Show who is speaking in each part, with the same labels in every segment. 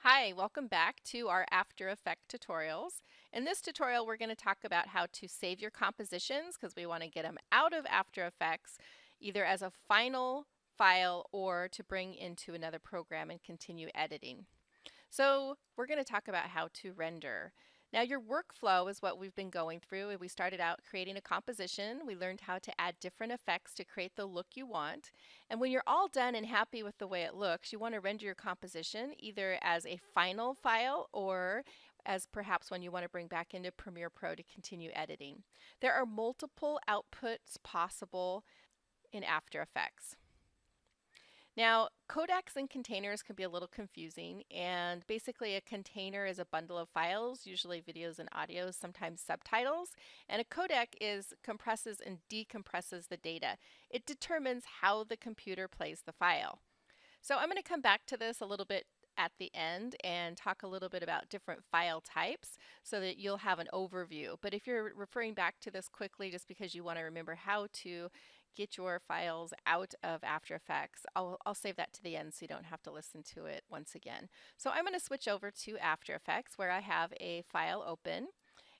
Speaker 1: Hi, welcome back to our After Effects tutorials. In this tutorial, we're going to talk about how to save your compositions because we want to get them out of After Effects either as a final file or to bring into another program and continue editing. So we're going to talk about how to render. Now your workflow is what we've been going through. We started out creating a composition. We learned how to add different effects to create the look you want. And when you're all done and happy with the way it looks, you want to render your composition either as a final file or as perhaps one you want to bring back into Premiere Pro to continue editing. There are multiple outputs possible in After Effects. Now, codecs and containers can be a little confusing, and basically a container is a bundle of files, usually videos and audios, sometimes subtitles, and a codec compresses and decompresses the data. It determines how the computer plays the file. So I'm going to come back to this a little bit at the end and talk a little bit about different file types so that you'll have an overview. But if you're referring back to this quickly just because you want to remember how to get your files out of After Effects, I'll save that to the end so you don't have to listen to it once again. So I'm going to switch over to After Effects where I have a file open.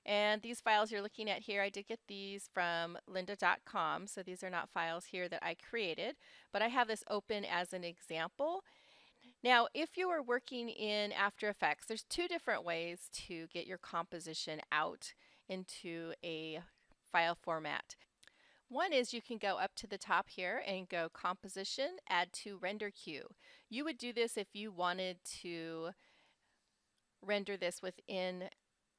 Speaker 1: And these files you're looking at here, I did get these from lynda.com, so these are not files here that I created, but I have this open as an example. Now, if you are working in After Effects, there's two different ways to get your composition out into a file format. One is you can go up to the top here and go Composition, Add to Render Queue. You would do this if you wanted to render this within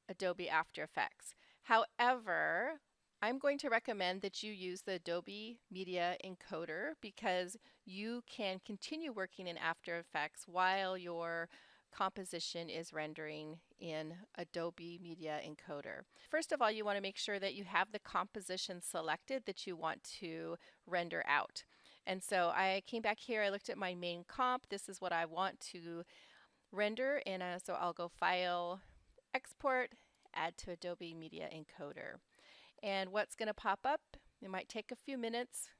Speaker 1: Adobe After Effects. However, I'm going to recommend that you use the Adobe Media Encoder because you can continue working in After Effects while your composition is rendering in Adobe Media Encoder. First of all, you want to make sure that you have the composition selected that you want to render out. And so I came back here, I looked at my main comp. This is what I want to render, and so I'll go File, Export, Add to Adobe Media Encoder. And what's going to pop up, it might take a few minutes.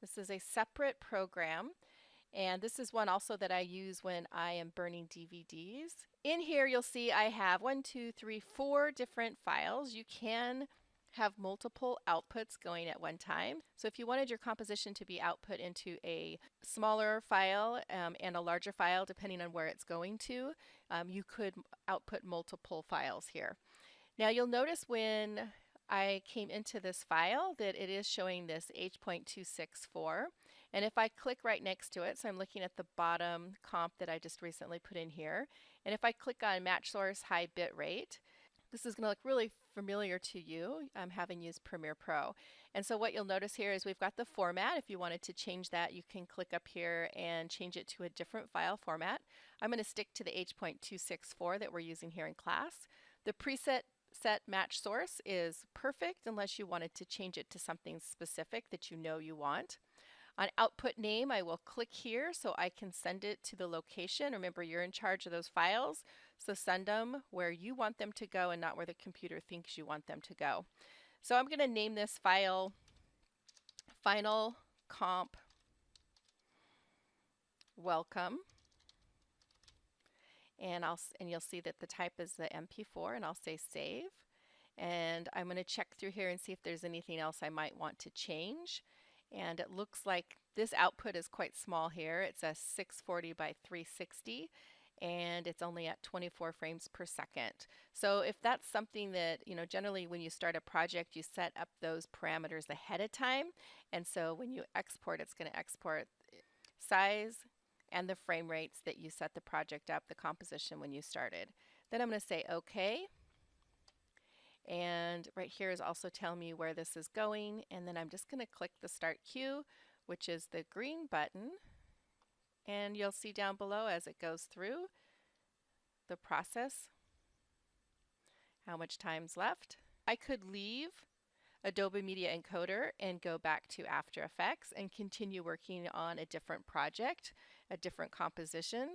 Speaker 1: This is a separate program, and this is one also that I use when I am burning DVDs. In here you'll see I have 4 different files. You can have multiple outputs going at one time. So if you wanted your composition to be output into a smaller file and a larger file, depending on where it's going to, you could output multiple files here. Now you'll notice when I came into this file that it is showing this H.264, and if I click right next to it, so I'm looking at the bottom comp that I just recently put in here, and if I click on Match Source High Bit Rate, this is going to look really familiar to you, having used Premiere Pro. And so what you'll notice here is we've got the format. If you wanted to change that, you can click up here and change it to a different file format. I'm going to stick to the H.264 that we're using here in class. The preset match source is perfect unless you wanted to change it to something specific that you know you want. On output name, I will click here so I can send it to the location. Remember, you're in charge of those files, so send them where you want them to go and not where the computer thinks you want them to go. So I'm going to name this file Final Comp Welcome. And you'll see that the type is the MP4, and I'll say save. And I'm going to check through here and see if there's anything else I might want to change. And it looks like this output is quite small here. It's a 640 by 360, and it's only at 24 frames per second. So if that's something that, generally when you start a project, you set up those parameters ahead of time. And so when you export, it's going to export size and the frame rates that you set the project up, the composition when you started. Then I'm going to say OK. And right here is also telling me where this is going. And then I'm just going to click the Start Queue, which is the green button. And you'll see down below as it goes through the process how much time's left. I could leave Adobe Media Encoder and go back to After Effects and continue working on a different project, a different composition.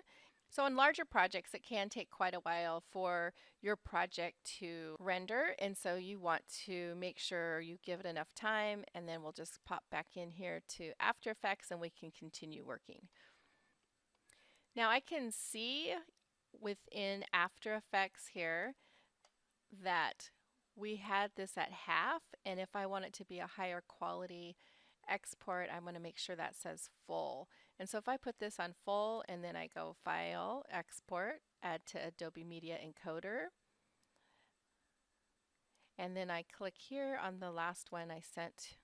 Speaker 1: So on larger projects, it can take quite a while for your project to render, and so you want to make sure you give it enough time, and then we'll just pop back in here to After Effects and we can continue working. Now I can see within After Effects here that we had this at half, and if I want it to be a higher quality export, I'm going to make sure that says full. And so if I put this on full and then I go File, Export, Add to Adobe Media Encoder, and then I click here on the last one I sent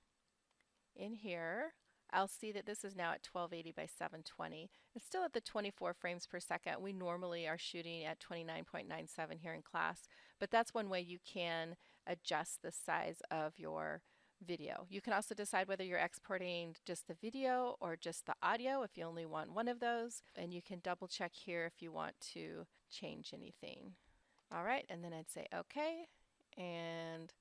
Speaker 1: in here, I'll see that this is now at 1280 by 720. It's still at the 24 frames per second. We normally are shooting at 29.97 here in class, but that's one way you can adjust the size of your video. You can also decide whether you're exporting just the video or just the audio if you only want one of those, and you can double check here if you want to change anything. All right, and then I'd say OK and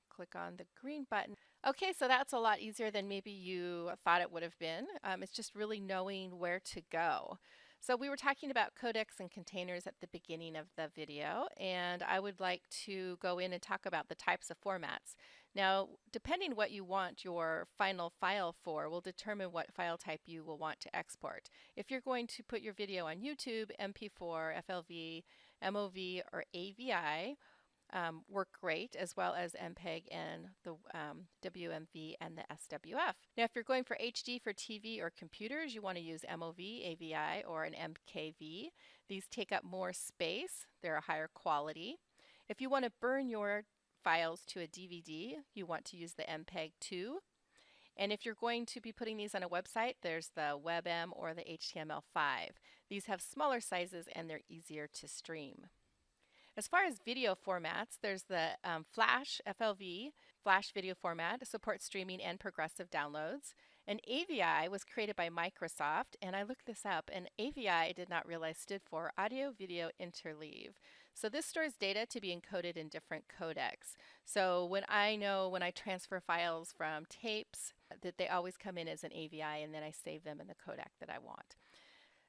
Speaker 1: click on the green button. Okay, so that's a lot easier than maybe you thought it would have been. It's just really knowing where to go. So we were talking about codecs and containers at the beginning of the video, and I would like to go in and talk about the types of formats. Now, depending what you want your final file for will determine what file type you will want to export. If you're going to put your video on YouTube, MP4, FLV, MOV, or AVI, work great, as well as MPEG and the WMV and the SWF. Now, if you're going for HD for TV or computers, you want to use MOV, AVI, or an MKV. These take up more space. They're a higher quality. If you want to burn your files to a DVD, you want to use the MPEG 2. And if you're going to be putting these on a website, there's the WebM or the HTML5. These have smaller sizes and they're easier to stream. As far as video formats, there's the Flash FLV, Flash video format, supports streaming and progressive downloads. And AVI was created by Microsoft, and I looked this up, and AVI I did not realize stood for Audio Video Interleave. So this stores data to be encoded in different codecs. So when I transfer files from tapes, that they always come in as an AVI, and then I save them in the codec that I want.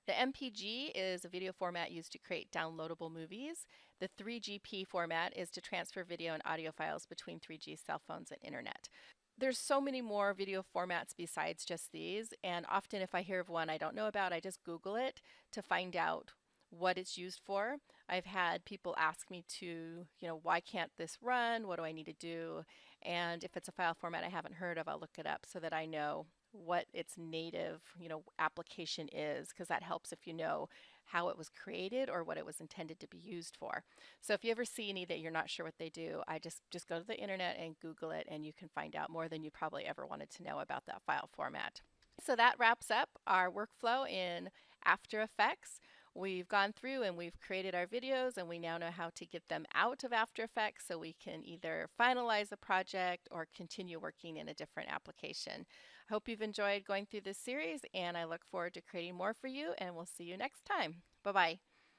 Speaker 1: The MPG is a video format used to create downloadable movies. The 3GP format is to transfer video and audio files between 3G cell phones and internet. There's so many more video formats besides just these, and often if I hear of one I don't know about, I just Google it to find out what it's used for. I've had people ask me to, why can't this run? What do I need to do? And if it's a file format I haven't heard of, I'll look it up so that I know what its native, application is, because that helps if you know how it was created or what it was intended to be used for. So if you ever see any that you're not sure what they do, I just go to the internet and Google it, and you can find out more than you probably ever wanted to know about that file format. So that wraps up our workflow in After Effects. We've gone through and we've created our videos, and we now know how to get them out of After Effects so we can either finalize a project or continue working in a different application. I hope you've enjoyed going through this series, and I look forward to creating more for you, and we'll see you next time. Bye-bye.